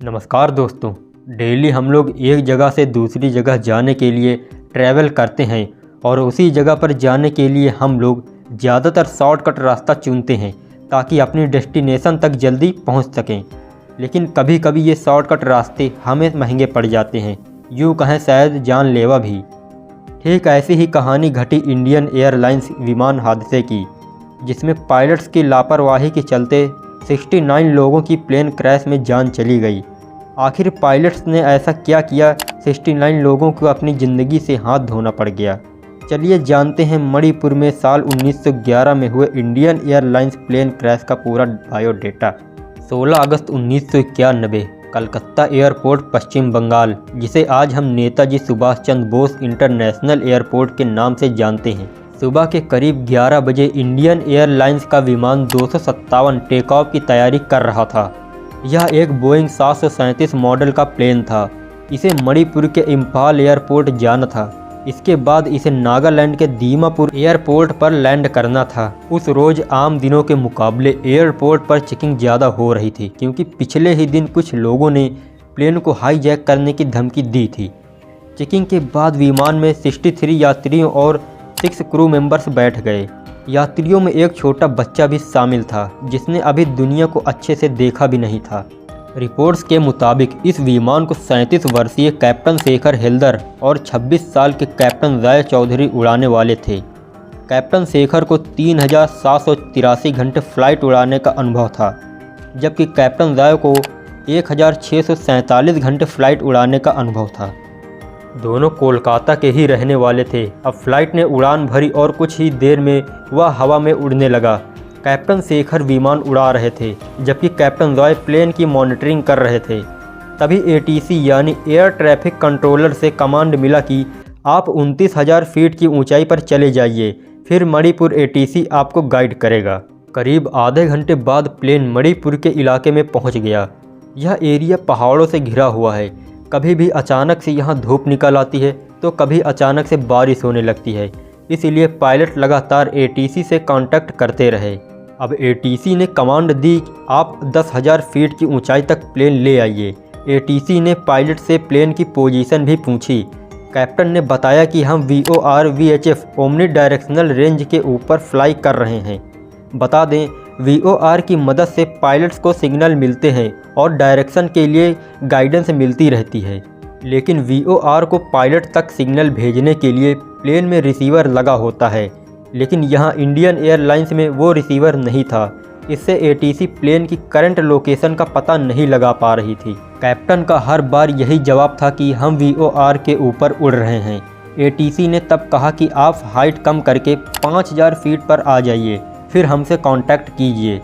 नमस्कार दोस्तों। डेली हम लोग एक जगह से दूसरी जगह जाने के लिए ट्रैवल करते हैं और उसी जगह पर जाने के लिए हम लोग ज़्यादातर शॉर्टकट रास्ता चुनते हैं ताकि अपनी डेस्टिनेशन तक जल्दी पहुंच सकें। लेकिन कभी कभी ये शॉर्टकट रास्ते हमें महंगे पड़ जाते हैं, यूँ कहें शायद जानलेवा भी। ठीक ऐसी ही कहानी घटी इंडियन एयरलाइंस विमान हादसे की, जिसमें पायलट्स की लापरवाही के चलते 69 लोगों की प्लेन क्रैश में जान चली गई। आखिर पायलट्स ने ऐसा क्या किया 69 लोगों को अपनी ज़िंदगी से हाथ धोना पड़ गया। चलिए जानते हैं मणिपुर में साल 1911 में हुए इंडियन एयरलाइंस प्लेन क्रैश का पूरा बायोडेटा। 16 अगस्त 1991 कलकत्ता एयरपोर्ट पश्चिम बंगाल, जिसे आज हम नेताजी सुभाष चंद्र बोस इंटरनेशनल एयरपोर्ट के नाम से जानते हैं। सुबह के करीब 11 बजे इंडियन एयरलाइंस का विमान 257 टेक ऑफ की तैयारी कर रहा था। यह एक बोइंग 737 मॉडल का प्लेन था। इसे मणिपुर के इम्फाल एयरपोर्ट जाना था। इसके बाद इसे नागालैंड के दीमापुर एयरपोर्ट पर लैंड करना था। उस रोज़ आम दिनों के मुकाबले एयरपोर्ट पर चेकिंग ज़्यादा हो रही थी, क्योंकि पिछले ही दिन कुछ लोगों ने प्लेन को हाईजैक करने की धमकी दी थी। चेकिंग के बाद विमान में 63 यात्रियों और 6 क्रू मेंबर्स बैठ गए। यात्रियों में एक छोटा बच्चा भी शामिल था, जिसने अभी दुनिया को अच्छे से देखा भी नहीं था। रिपोर्ट्स के मुताबिक इस विमान को 37 वर्षीय कैप्टन शेखर हेल्दर और 26 साल के कैप्टन राय चौधरी उड़ाने वाले थे। कैप्टन शेखर को 3783 घंटे फ्लाइट उड़ाने का अनुभव था, जबकि कैप्टन राय को 1647 घंटे फ्लाइट उड़ाने का अनुभव था। दोनों कोलकाता के ही रहने वाले थे। अब फ्लाइट ने उड़ान भरी और कुछ ही देर में वह हवा में उड़ने लगा। कैप्टन शेखर विमान उड़ा रहे थे, जबकि कैप्टन रॉय प्लेन की मॉनिटरिंग कर रहे थे। तभी एटीसी यानी एयर ट्रैफिक कंट्रोलर से कमांड मिला कि आप 29,000 फीट की ऊंचाई पर चले जाइए, फिर मणिपुर एटीसी आपको गाइड करेगा। करीब आधे घंटे बाद प्लेन मणिपुर के इलाके में पहुँच गया। यह एरिया पहाड़ों से घिरा हुआ है। कभी भी अचानक से यहाँ धूप निकल आती है तो कभी अचानक से बारिश होने लगती है, इसलिए पायलट लगातार एटीसी से कांटेक्ट करते रहे। अब एटीसी ने कमांड दी, आप 10,000 फीट की ऊंचाई तक प्लेन ले आइए। एटीसी ने पायलट से प्लेन की पोजीशन भी पूछी। कैप्टन ने बताया कि हम VOR VHF omni directional range के ऊपर फ्लाई कर रहे हैं। बता दें, VOR की मदद से पायलट्स को सिग्नल मिलते हैं और डायरेक्शन के लिए गाइडेंस मिलती रहती है। लेकिन VOR को पायलट तक सिग्नल भेजने के लिए प्लेन में रिसीवर लगा होता है, लेकिन यहाँ इंडियन एयरलाइंस में वो रिसीवर नहीं था। इससे एटीसी प्लेन की करंट लोकेशन का पता नहीं लगा पा रही थी। कैप्टन का हर बार यही जवाब था कि हम VOR के ऊपर उड़ रहे हैं। एटीसी ने तब कहा कि आप हाइट कम करके 5,000 फीट पर आ जाइए, फिर हमसे कांटेक्ट कीजिए।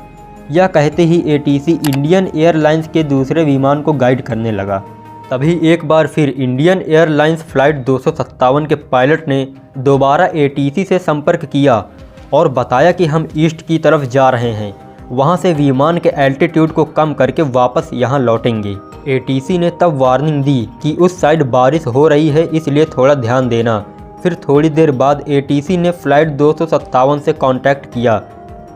यह कहते ही एटीसी इंडियन एयरलाइंस के दूसरे विमान को गाइड करने लगा। तभी एक बार फिर इंडियन एयरलाइंस फ्लाइट 257 के पायलट ने दोबारा एटीसी से संपर्क किया और बताया कि हम ईस्ट की तरफ जा रहे हैं, वहां से विमान के एल्टीट्यूड को कम करके वापस यहां लौटेंगे। एटीसी ने तब वार्निंग दी कि उस साइड बारिश हो रही है, इसलिए थोड़ा ध्यान देना। फिर थोड़ी देर बाद एटीसी ने फ्लाइट 257 से कांटेक्ट किया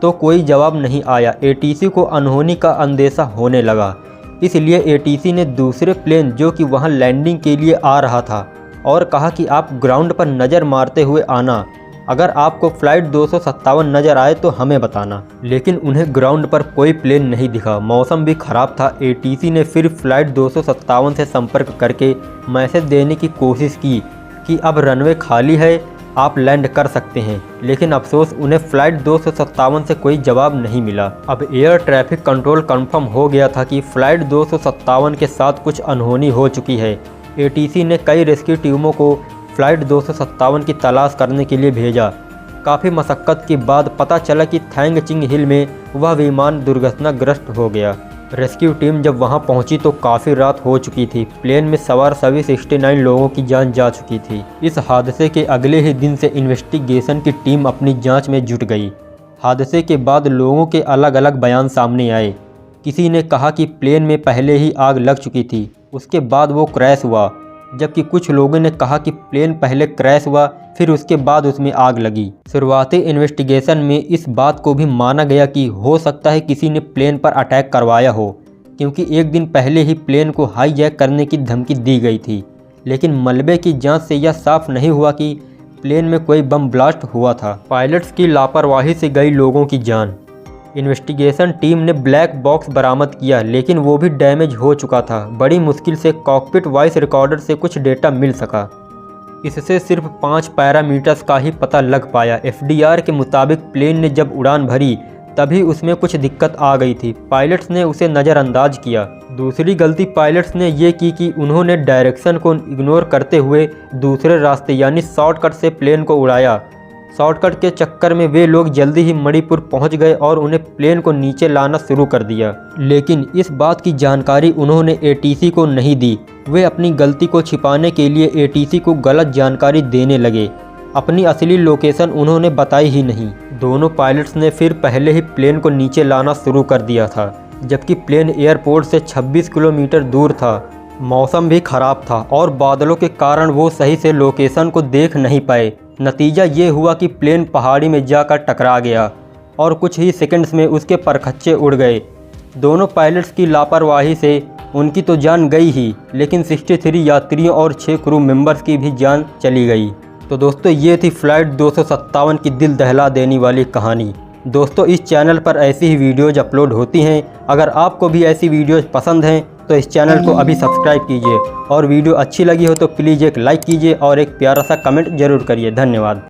तो कोई जवाब नहीं आया। एटीसी को अनहोनी का अंदेशा होने लगा, इसलिए एटीसी ने दूसरे प्लेन जो कि वहां लैंडिंग के लिए आ रहा था और कहा कि आप ग्राउंड पर नज़र मारते हुए आना। अगर आपको फ्लाइट 257 नज़र आए तो हमें बताना। लेकिन उन्हें ग्राउंड पर कोई प्लेन नहीं दिखा। मौसम भी ख़राब था। एटीसी ने फिर फ्लाइट 257 से संपर्क करके मैसेज देने की कोशिश की कि अब रनवे खाली है, आप लैंड कर सकते हैं। लेकिन अफसोस, उन्हें फ्लाइट 257 से कोई जवाब नहीं मिला। अब एयर ट्रैफिक कंट्रोल कंफर्म हो गया था कि फ्लाइट 257 के साथ कुछ अनहोनी हो चुकी है। एटीसी ने कई रेस्क्यू टीमों को फ्लाइट 257 की तलाश करने के लिए भेजा। काफ़ी मशक्क़त के बाद पता चला कि थैंगचिंग हिल में वह विमान दुर्घटनाग्रस्त हो गया। रेस्क्यू टीम जब वहां पहुंची तो काफ़ी रात हो चुकी थी। प्लेन में सवार सभी 69 लोगों की जान जा चुकी थी। इस हादसे के अगले ही दिन से इन्वेस्टिगेशन की टीम अपनी जांच में जुट गई। हादसे के बाद लोगों के अलग अलग बयान सामने आए। किसी ने कहा कि प्लेन में पहले ही आग लग चुकी थी, उसके बाद वो क्रैश हुआ, जबकि कुछ लोगों ने कहा कि प्लेन पहले क्रैश हुआ, फिर उसके बाद उसमें आग लगी। शुरुआती इन्वेस्टिगेशन में इस बात को भी माना गया कि हो सकता है किसी ने प्लेन पर अटैक करवाया हो, क्योंकि एक दिन पहले ही प्लेन को हाईजैक करने की धमकी दी गई थी। लेकिन मलबे की जांच से यह साफ नहीं हुआ कि प्लेन में कोई बम ब्लास्ट हुआ था। पायलट्स की लापरवाही से गई लोगों की जान। इन्वेस्टिगेशन टीम ने ब्लैक बॉक्स बरामद किया, लेकिन वो भी डैमेज हो चुका था। बड़ी मुश्किल से कॉकपिट वॉइस रिकॉर्डर से कुछ डेटा मिल सका। इससे सिर्फ 5 पैरामीटर्स का ही पता लग पाया। एफडीआर के मुताबिक प्लेन ने जब उड़ान भरी तभी उसमें कुछ दिक्कत आ गई थी। पायलट्स ने उसे नज़रअंदाज किया। दूसरी गलती पायलट्स ने ये की कि उन्होंने डायरेक्शन को इग्नोर करते हुए दूसरे रास्ते यानी शॉर्टकट से प्लेन को उड़ाया। शॉर्टकट के चक्कर में वे लोग जल्दी ही मणिपुर पहुंच गए और उन्हें प्लेन को नीचे लाना शुरू कर दिया। लेकिन इस बात की जानकारी उन्होंने एटीसी को नहीं दी। वे अपनी गलती को छिपाने के लिए एटीसी को गलत जानकारी देने लगे। अपनी असली लोकेशन उन्होंने बताई ही नहीं। दोनों पायलट्स ने फिर पहले ही प्लेन को नीचे लाना शुरू कर दिया था, जबकि प्लेन एयरपोर्ट से 26 किलोमीटर दूर था। मौसम भी खराब था और बादलों के कारण वो सही से लोकेशन को देख नहीं पाए। नतीजा ये हुआ कि प्लेन पहाड़ी में जाकर टकरा गया और कुछ ही सेकंड्स में उसके परखच्चे उड़ गए। दोनों पायलट्स की लापरवाही से उनकी तो जान गई ही, लेकिन 63 यात्रियों और 6 क्रू मेंबर्स की भी जान चली गई। तो दोस्तों, ये थी फ़्लाइट 257 की दिल दहला देने वाली कहानी। दोस्तों, इस चैनल पर ऐसी ही वीडियोज़ अपलोड होती हैं। अगर आपको भी ऐसी वीडियोज़ पसंद हैं तो इस चैनल को अभी सब्सक्राइब कीजिए, और वीडियो अच्छी लगी हो तो प्लीज़ एक लाइक कीजिए और एक प्यारा सा कमेंट ज़रूर करिए। धन्यवाद।